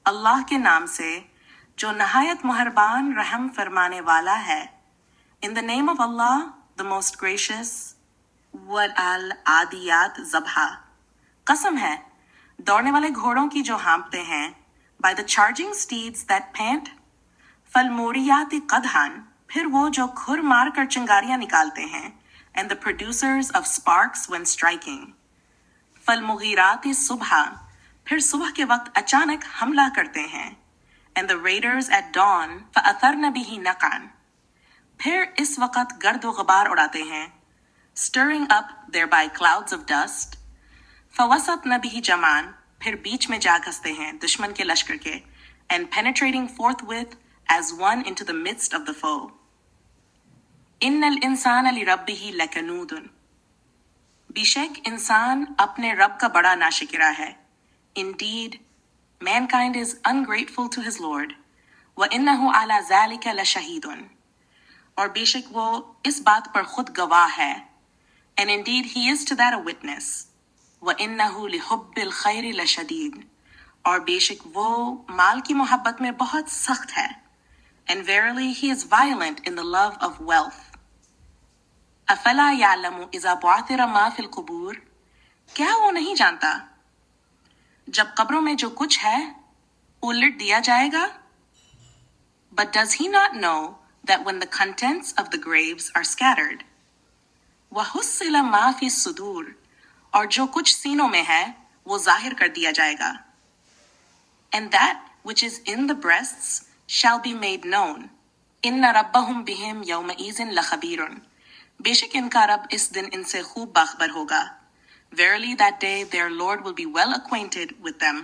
اللہ کے نام سے جو نہایت مہربان رحم فرمانے والا ہے. In the name of Allah, the most gracious. والعادیات ضبحا. قسم ہے دوڑنے والے گھوڑوں کی جو ہانپتے ہیں. By the charging steeds that pant. فالموریات قدحان. پھر وہ جو کھر مار کر چنگاریاں نکالتے ہیں. And the producers of sparks when striking. فالمغیرات صبحا. پھر صبح کے وقت اچانک حملہ کرتے ہیں. And the raiders at dawn فأثرن به نقعا. پھر اس وقت گرد و غبار اڑاتے ہیں. Stirring up thereby clouds of dust. فوسطن به جمعان. پھر بیچ میں جا گھستے ہیں دشمن کے لشکر کے. And penetrating forthwith as one into the midst of the foe. ان الانسان لربه لکنود. بیشک انسان اپنے رب کا بڑا ناشکرا ہے. Indeed, mankind is ungrateful to his Lord. وَإِنَّهُ عَلَى ذَلِكَ لَشَهِيدٌ. اور بے شک وہ اس بات پر خود گواہ ہے. And indeed he is to that a witness. وَإِنَّهُ لِحُبِّ الْخَيْرِ لَشَدِيدٌ. اور بے شک وہ مال کی محبت میں بہت سخت ہے. And verily he is violent in the love of wealth. أَفَلَا يَعْلَمُ إِذَا بُعْثِرَ مَا فِي الْقُبُورِ. کیا وہ نہیں جانتا جب قبروں میں جو کچھ ہے الٹ دیا جائے گا. But does he not know that when the contents of the graves are scattered. وَحُصِّلَ مَا فِي الصُّدُورِ. اور جو کچھ سینوں میں ہے وہ ظاہر کر دیا جائے گا. And that which is in the breasts shall be made known. إِنَّ رَبَّهُمْ بِهِمْ يَوْمَئِذٍ لَخَبِيرٌ. بے شک ان کا رب اس دن ان سے خوب باخبر ہوگا. Verily that day their Lord will be well acquainted with them.